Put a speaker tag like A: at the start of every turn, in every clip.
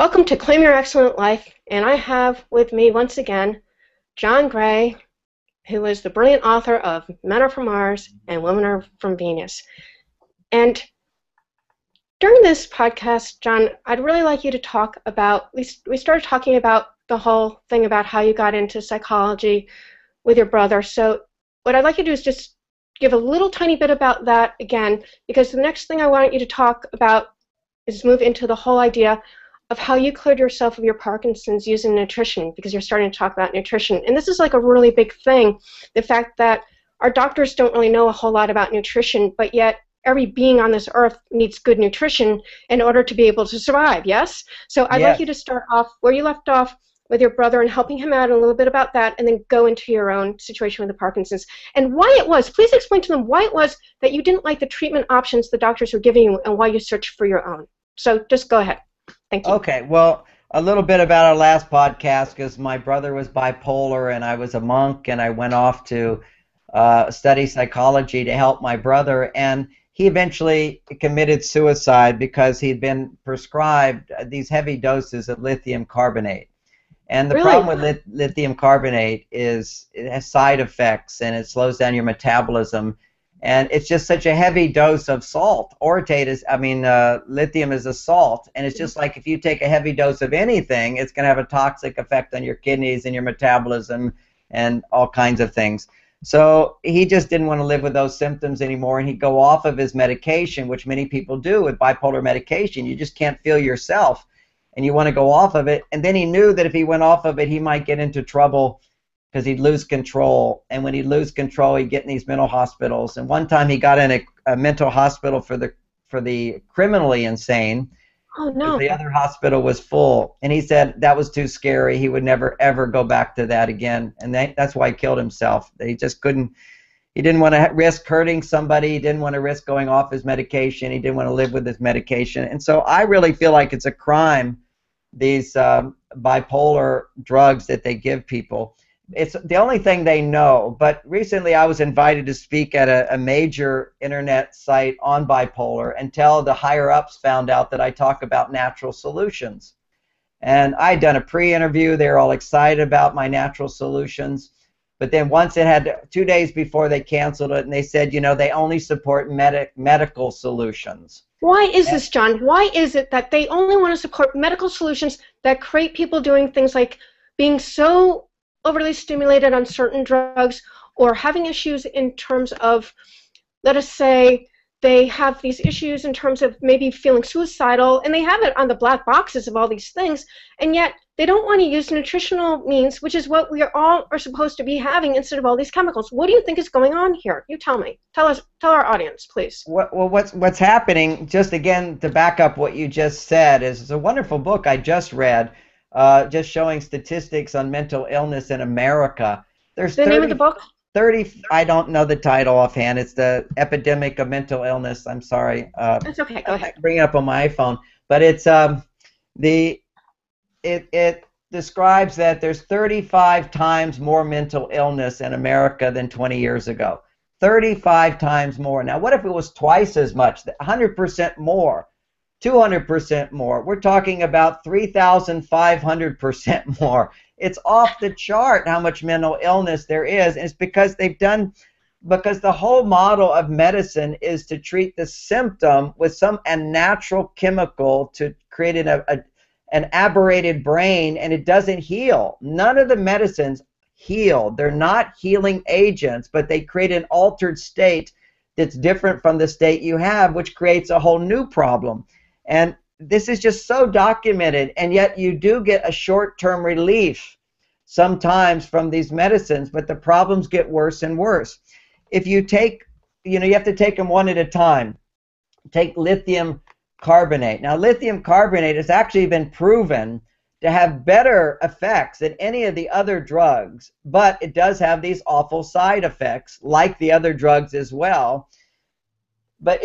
A: Welcome to Claim Your Excellent Life, and I have with me once again John Gray, who is the brilliant author of Men Are From Mars and Women Are From Venus. And during this podcast, John, I'd really like you to talk about, we started talking about the whole thing about how you got into psychology with your brother. So what I'd like you to do is just give a little tiny bit about that again, because the next thing I want you to talk about is move into the whole idea of how you cleared yourself of your Parkinson's using nutrition, because you're starting to talk about nutrition. And this is like a really big thing, the fact that our doctors don't really know a whole lot about nutrition, but yet every being on this earth needs good nutrition in order to be able to survive, yes? So I'd like you to start off where you left off with your brother and helping him out a little bit about that, and then go into your own situation with the Parkinson's. And why it was, please explain to them why it was that you didn't like the treatment options the doctors were giving you and why you searched for your own. So just go ahead. Thank you.
B: Okay, well, a little bit about our last podcast, because my brother was bipolar and I was a monk, and I went off to study psychology to help my brother, and he eventually committed suicide because he'd been prescribed these heavy doses of lithium carbonate. And the problem with lithium carbonate is it has side effects and it slows down your metabolism. And it's just such a heavy dose of salt. Orotate is, lithium is a salt. And it's just like if you take a heavy dose of anything, it's going to have a toxic effect on your kidneys and your metabolism and all kinds of things. So he just didn't want to live with those symptoms anymore, and he'd go off of his medication, which many people do with bipolar medication. You just can't feel yourself, and you want to go off of it. And then he knew that if he went off of it, he might get into trouble because he'd lose control. And when he'd lose control, he'd get in these mental hospitals. And one time he got in a mental hospital for the criminally insane.
A: Oh, no.
B: The other hospital was full. And he said that was too scary. He would never, ever go back to that again. And that's why he killed himself. He just couldn't. He didn't want to risk hurting somebody. He didn't want to risk going off his medication. He didn't want to live with his medication. And so I really feel like it's a crime, these bipolar drugs that they give people. It's the only thing they know. But recently I was invited to speak at a major internet site on bipolar until the higher-ups found out that I talk about natural solutions. And I'd done a pre-interview. They were all excited about my natural solutions. But then once it had 2 days before, they canceled it, and they said, you know, they only support medical solutions.
A: Why is this, John? Why is it that they only want to support medical solutions that create people doing things like being so overly stimulated on certain drugs, or having issues in terms of, let us say, they have these issues in terms of maybe feeling suicidal, and they have it on the black boxes of all these things, and yet they don't want to use nutritional means, which is what we all are supposed to be having instead of all these chemicals. What do you think is going on here? You tell me. Tell our audience, please.
B: Well, what's happening, just again to back up what you just said, is it's a wonderful book I just read, just showing statistics on mental illness in America. There's
A: the name of the book?
B: 30, I don't know the title offhand. It's the Epidemic of Mental Illness. I'm sorry.
A: That's okay. Go ahead.
B: Bring it up on my iPhone. But it's it describes that there's 35 times more mental illness in America than 20 years ago. 35 times more. Now, what if it was twice as much? 100% more. 200% more. We're talking about 3,500% more. It's off the chart how much mental illness there is, and it's because because the whole model of medicine is to treat the symptom with some unnatural chemical to create an aberrated brain, and it doesn't heal. None of the medicines heal. They're not healing agents, but they create an altered state that's different from the state you have, which creates a whole new problem. And this is just so documented, and yet you do get a short-term relief sometimes from these medicines, but the problems get worse and worse. If you take, you have to take them one at a time. Take lithium carbonate. Now, lithium carbonate has actually been proven to have better effects than any of the other drugs, but it does have these awful side effects, like the other drugs as well. But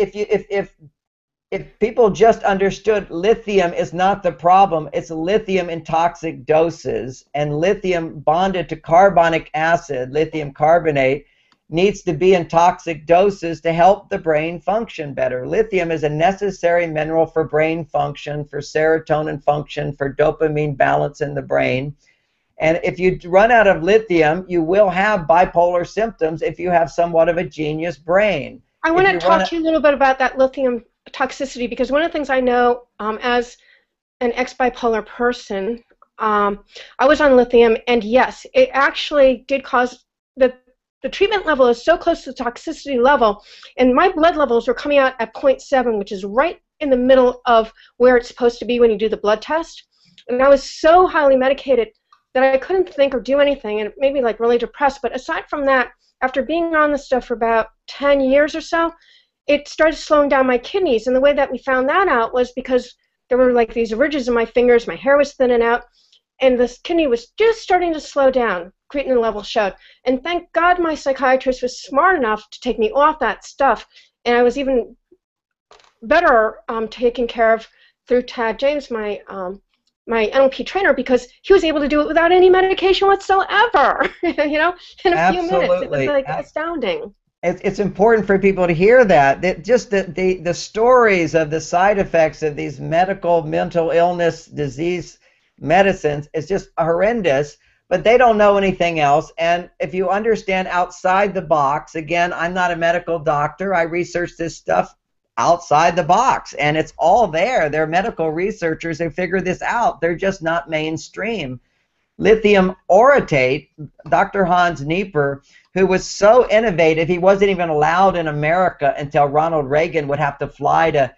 B: if people just understood lithium is not the problem, it's lithium in toxic doses, and lithium bonded to carbonic acid, lithium carbonate, needs to be in toxic doses to help the brain function better. Lithium is a necessary mineral for brain function, for serotonin function, for dopamine balance in the brain. And if you run out of lithium, you will have bipolar symptoms if you have somewhat of a genius brain.
A: I want to talk to you a little bit about that lithium toxicity, because one of the things I know as an ex-bipolar person, I was on lithium, and yes, it actually did cause the treatment level is so close to the toxicity level, and my blood levels were coming out at 0.7, which is right in the middle of where it's supposed to be when you do the blood test. And I was so highly medicated that I couldn't think or do anything, and it made me like really depressed. But aside from that, after being on this stuff for about 10 years or so, it started slowing down my kidneys. And the way that we found that out was because there were like these ridges in my fingers, my hair was thinning out, and this kidney was just starting to slow down. Creatinine level showed. And thank God my psychiatrist was smart enough to take me off that stuff. And I was even better taken care of through Tad James, my NLP trainer, because he was able to do it without any medication whatsoever, you know, in a few minutes. It was like astounding.
B: It's important for people to hear that just the stories of the side effects of these medical, mental illness, disease medicines is just horrendous, but they don't know anything else. And if you understand outside the box, again, I'm not a medical doctor. I research this stuff outside the box, and it's all there. They're medical researchers who figure this out. They're just not mainstream. Lithium orotate, Dr. Hans Nieper, who was so innovative, he wasn't even allowed in America until Ronald Reagan would have to fly to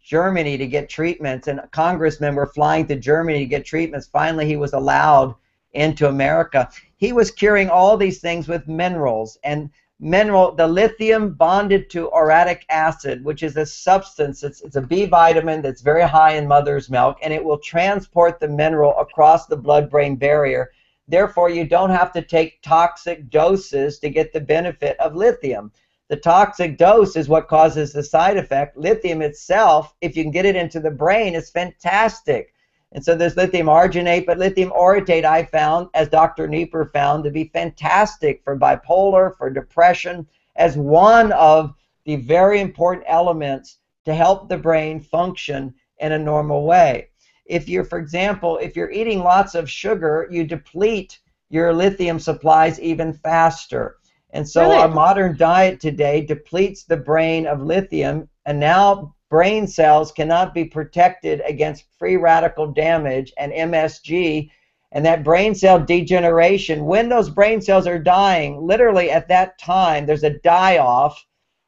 B: Germany to get treatments, and congressmen were flying to Germany to get treatments. Finally, he was allowed into America. He was curing all these things with minerals, and the lithium bonded to uric acid, which is a substance, it's a B vitamin that's very high in mother's milk, and it will transport the mineral across the blood-brain barrier. Therefore, you don't have to take toxic doses to get the benefit of lithium. The toxic dose is what causes the side effect. Lithium itself, if you can get it into the brain, is fantastic. And so there's lithium arginate, but lithium orotate I found, as Dr. Nieper found, to be fantastic for bipolar, for depression, as one of the very important elements to help the brain function in a normal way. If you're, for example, if you're eating lots of sugar, you deplete your lithium supplies even faster. And so our modern diet today depletes the brain of lithium, and now brain cells cannot be protected against free radical damage and MSG, and that brain cell degeneration, when those brain cells are dying, literally at that time, there's a die-off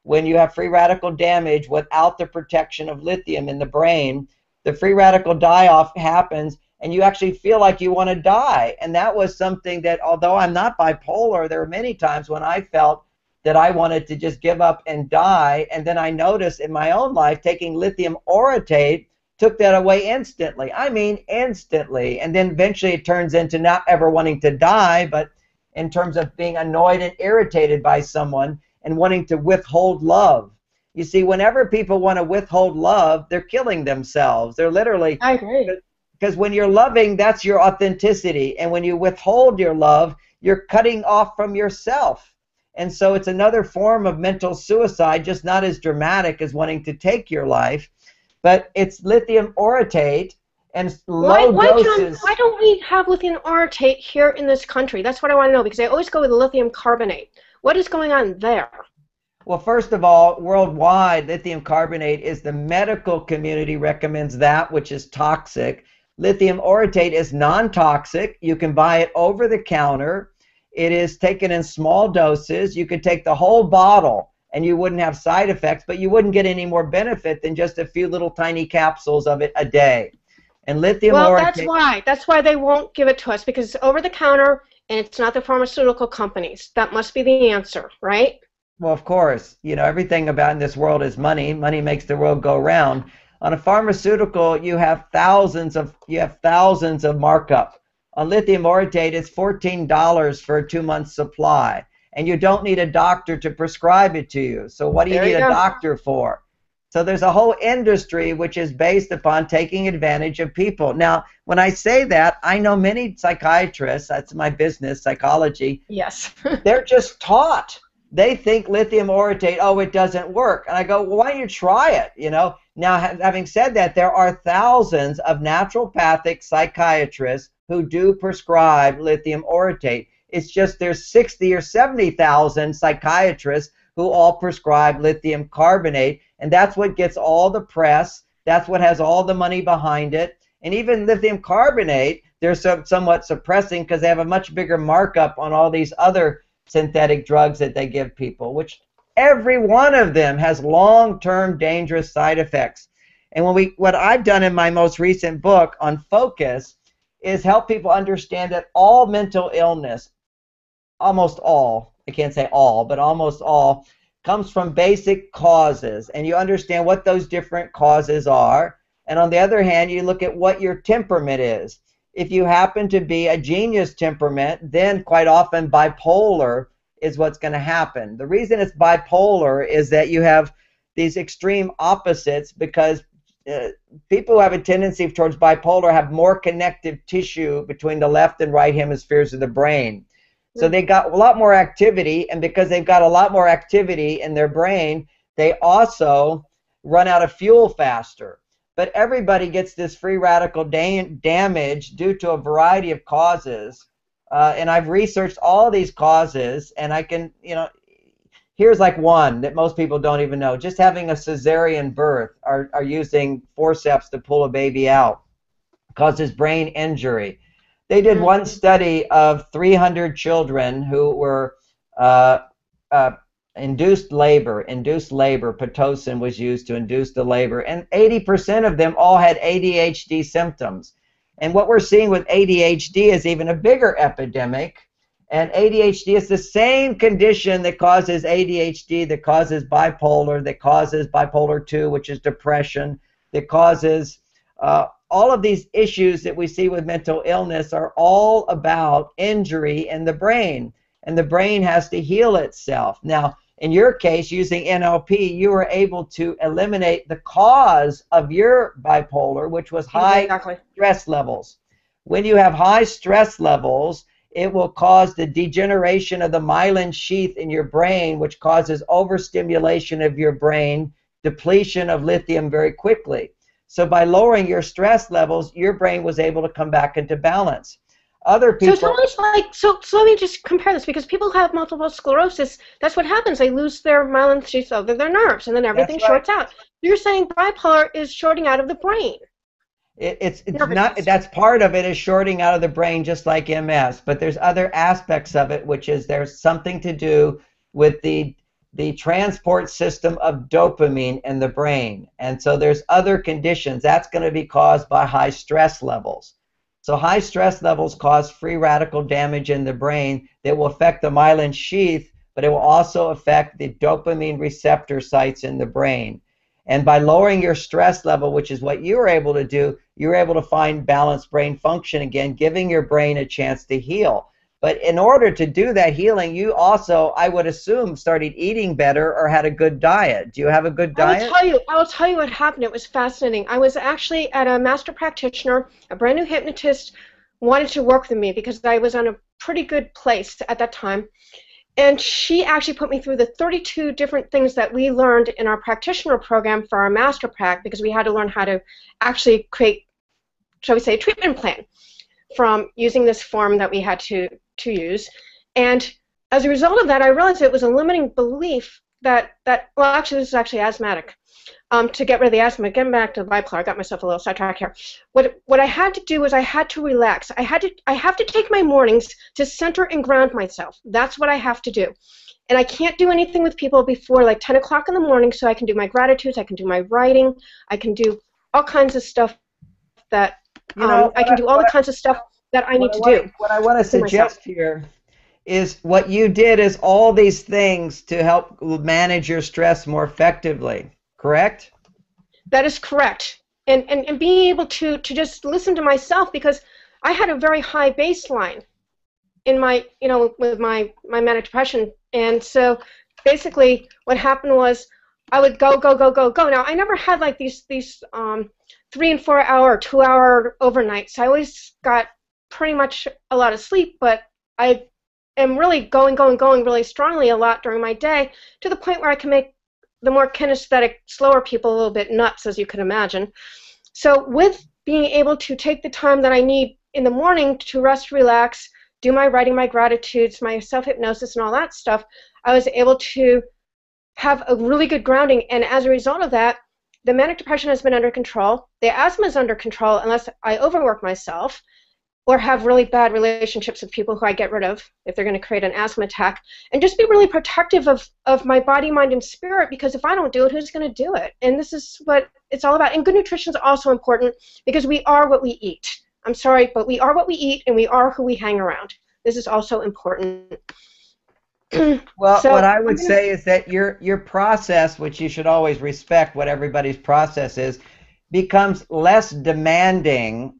B: when you have free radical damage without the protection of lithium in the brain. The free radical die-off happens, and you actually feel like you want to die. And that was something that, although I'm not bipolar, there were many times when I felt that I wanted to just give up and die. And then I noticed in my own life, taking lithium orotate took that away instantly. I mean, instantly. And then eventually it turns into not ever wanting to die, but in terms of being annoyed and irritated by someone and wanting to withhold love. You see, whenever people want to withhold love, they're killing themselves. They're literally...
A: I agree.
B: Because when you're loving, that's your authenticity. And when you withhold your love, you're cutting off from yourself. And so it's another form of mental suicide, just not as dramatic as wanting to take your life. But it's lithium orotate and low doses.
A: Why don't we have lithium orotate here in this country? That's what I want to know, because I always go with lithium carbonate. What is going on there?
B: Well, first of all, worldwide, lithium carbonate is the medical community recommends that, which is toxic. Lithium orotate is non-toxic. You can buy it over the counter. It is taken in small doses. You could take the whole bottle and you wouldn't have side effects, but you wouldn't get any more benefit than just a few little tiny capsules of it a day. And lithium orotate...
A: That's why they won't give it to us, because it's over the counter and it's not the pharmaceutical companies. That must be the answer, right?
B: Well, of course. You know, everything about in this world is money. Money makes the world go round. On a pharmaceutical, you have thousands of markup. On lithium orotate, it's $14 for a 2-month supply, and you don't need a doctor to prescribe it to you. So what do you need a doctor for? So there's a whole industry which is based upon taking advantage of people. Now, when I say that, I know many psychiatrists. That's my business, psychology.
A: Yes.
B: They're just taught. they think lithium orotate, oh, it doesn't work. And I go, well, why don't you try it? You know, now having said that, there are thousands of naturopathic psychiatrists who do prescribe lithium orotate. It's just there's 60 or 70,000 psychiatrists who all prescribe lithium carbonate, and that's what gets all the press. That's what has all the money behind it. And even lithium carbonate, they're somewhat suppressing because they have a much bigger markup on all these other synthetic drugs that they give people, which every one of them has long-term dangerous side effects. And what I've done in my most recent book on focus is help people understand that all mental illness, almost all, I can't say all, but almost all, comes from basic causes. And you understand what those different causes are. And on the other hand, you look at what your temperament is. If you happen to be a genius temperament, then quite often bipolar is what's going to happen. The reason it's bipolar is that you have these extreme opposites because people who have a tendency towards bipolar have more connective tissue between the left and right hemispheres of the brain. So they got a lot more activity, and because they've got a lot more activity in their brain, they also run out of fuel faster. But everybody gets this free radical damage due to a variety of causes. And I've researched all these causes, and I can, you know, here's like one that most people don't even know. Just having a cesarean birth or using forceps to pull a baby out causes brain injury. They did one study of 300 children who were induced labor, Pitocin was used to induce the labor, and 80% of them all had ADHD symptoms. And what we're seeing with ADHD is even a bigger epidemic, and ADHD is the same condition that causes ADHD, that causes bipolar 2, which is depression, that causes all of these issues that we see with mental illness are all about injury in the brain, and the brain has to heal itself. Now, in your case, using NLP, you were able to eliminate the cause of your bipolar, which was high stress levels. When you have high stress levels, it will cause the degeneration of the myelin sheath in your brain, which causes overstimulation of your brain, depletion of lithium very quickly. So by lowering your stress levels, your brain was able to come back into balance. Other people.
A: So it's almost like, so let me just compare this, because people who have multiple sclerosis, that's what happens. They lose their myelin sheath over their nerves, and then everything shorts out. You're saying bipolar is shorting out of the brain.
B: It's not, that's part of it, is shorting out of the brain, just like MS, but there's other aspects of it, which is there's something to do with the transport system of dopamine in the brain. And so there's other conditions. That's going to be caused by high stress levels. So high stress levels cause free radical damage in the brain that will affect the myelin sheath, but it will also affect the dopamine receptor sites in the brain. And by lowering your stress level, which is what you were able to do, you were able to find balanced brain function again, giving your brain a chance to heal. But in order to do that healing, you also, I would assume, started eating better or had a good diet. Do you have a good diet?
A: I will tell you what happened. It was fascinating. I was actually at a master practitioner, a brand new hypnotist, wanted to work with me because I was on a pretty good place at that time. And she actually put me through the 32 different things that we learned in our practitioner program for our master prac, because we had to learn how to actually create, shall we say, a treatment plan from using this form that we had to use. And as a result of that, I realized it was a limiting belief that well, actually, this is actually asthmatic. To get rid of the asthma, getting back to bipolar, I got myself a little sidetracked here. What I had to do was I had to relax. I have to take my mornings to center and ground myself. That's what I have to do. And I can't do anything with people before like 10 o'clock in the morning, so I can do my gratitudes, I can do my writing, I can do all kinds of stuff that, I can do all the kinds of stuff that I need to do.
B: What I want to suggest here is what you did is all these things to help manage your stress more effectively. Correct?
A: That is correct. And being able to just listen to myself, because I had a very high baseline in my, with my manic depression. And so basically what happened was I would go. Now, I never had like these 3 and 4 hour, 2 hour overnights. I always got pretty much a lot of sleep, but I am really going really strongly a lot during my day, to the point where I can make the more kinesthetic, slower people a little bit nuts, as you can imagine. So with being able to take the time that I need in the morning to rest, relax, do my writing, my gratitudes, my self-hypnosis, and all that stuff, I was able to have a really good grounding. And as a result of that, the manic depression has been under control. The asthma is under control unless I overwork myself or have really bad relationships with people who I get rid of if they're going to create an asthma attack, and just be really protective of my body, mind, and spirit, because if I don't do it, who's going to do it? And this is what it's all about. And good nutrition is also important, because we are what we eat. I'm sorry, but we are what we eat, and we are who we hang around. This is also important.
B: Well, so, what I would say is that your process, which you should always respect what everybody's process is, becomes less demanding.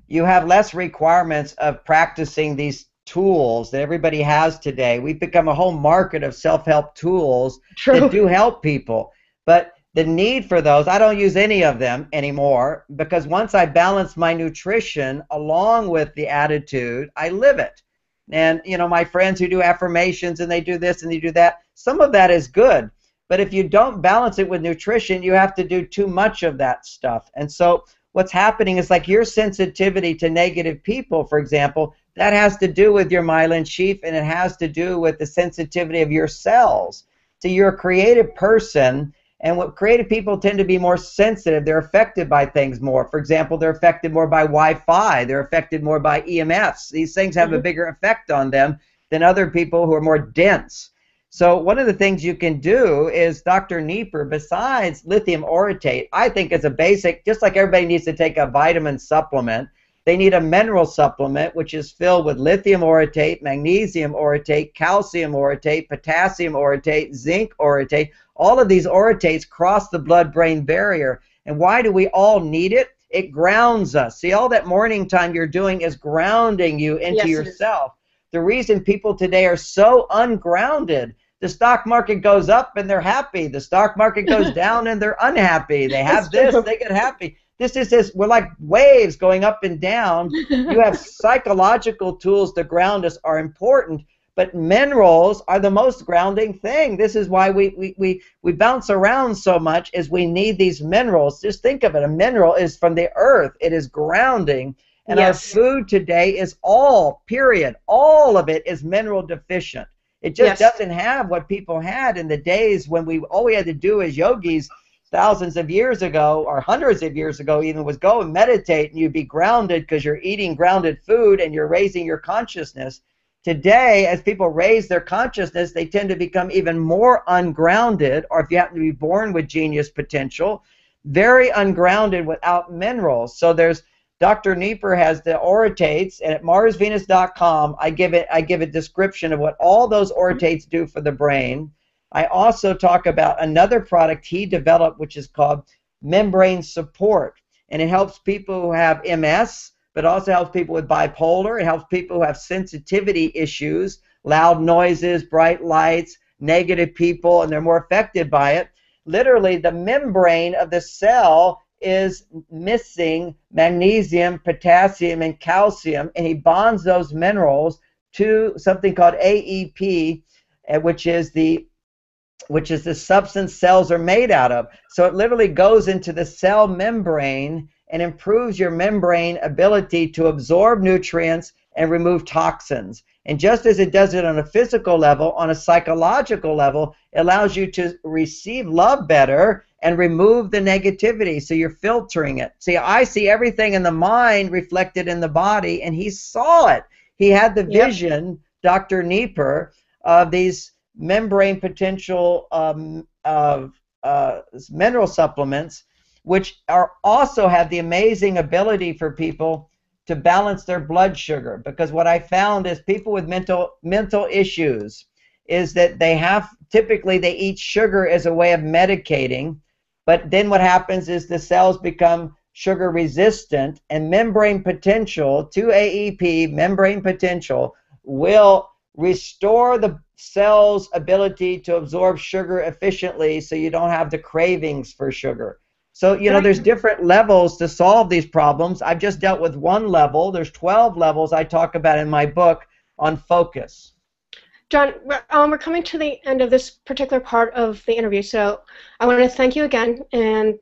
B: You have less requirements of practicing these tools that everybody has today. We've become a whole market of self-help tools that do help people. But the need for those, I don't use any of them anymore, because once I balance my nutrition along with the attitude, I live it. And, you know, my friends who do affirmations and they do this and they do that, some of that is good. But if you don't balance it with nutrition, you have to do too much of that stuff. And so what's happening is, like, your sensitivity to negative people, for example, that has to do with your myelin sheath, and it has to do with the sensitivity of your cells. So you're a creative person, and what creative people tend to be more sensitive. They're affected by things more. For example, they're affected more by Wi-Fi. They're affected more by EMFs. These things have a bigger effect on them than other people who are more dense. So one of the things you can do is, Dr. Nieper, besides lithium orotate, I think is a basic, just like everybody needs to take a vitamin supplement, they need a mineral supplement, which is filled with lithium orotate, magnesium orotate, calcium orotate, potassium orotate, zinc orotate. All of these orotates cross the blood-brain barrier. And why do we all need it? It grounds us. See, all that morning time you're doing is grounding you into yourself. The reason people today are so ungrounded, the stock market goes up and they're happy. The stock market goes down and they're unhappy. They have this, they get happy. This is this, we're like waves going up and down. You have psychological tools to ground us are important, but minerals are the most grounding thing. This is why we bounce around so much, is we need these minerals. Just think of it. A mineral is from the earth. It is grounding. And our food today is all of it is mineral deficient. It just doesn't have what people had in the days when all we had to do as yogis thousands of years ago, or hundreds of years ago even, was go and meditate, and you'd be grounded because you're eating grounded food and you're raising your consciousness. Today, as people raise their consciousness, they tend to become even more ungrounded, or if you happen to be born with genius potential, very ungrounded without minerals. So there's Dr. Nieper has the orotates, and at marsvenus.com I give a description of what all those orotates do for the brain. I also talk about another product he developed, which is called membrane support, and it helps people who have MS, but also helps people with bipolar. It helps people who have sensitivity issues, loud noises, bright lights, negative people, and they're more affected by it. Literally, the membrane of the cell is missing magnesium, potassium, and calcium, and he bonds those minerals to something called AEP, which is the substance cells are made out of. So it literally goes into the cell membrane and improves your membrane ability to absorb nutrients and remove toxins. And just as it does it on a physical level, on a psychological level, it allows you to receive love better and remove the negativity, so you're filtering it. See, I see everything in the mind reflected in the body, and he saw it. He had the vision, Dr. Nieper, of these membrane potential mineral supplements, which also have the amazing ability for people to balance their blood sugar. Because what I found is people with mental issues is that typically they eat sugar as a way of medicating, but then what happens is the cells become sugar resistant, and membrane potential, 2-AEP, membrane potential, will restore the cell's ability to absorb sugar efficiently, so you don't have the cravings for sugar. So, you know, there's different levels to solve these problems. I've just dealt with one level. There's 12 levels I talk about in my book on focus.
A: John, we're coming to the end of this particular part of the interview, so I want to thank you again and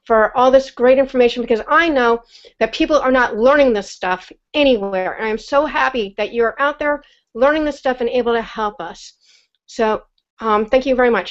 A: for all this great information, because I know that people are not learning this stuff anywhere, and I'm so happy that you're out there learning this stuff and able to help us. So thank you very much.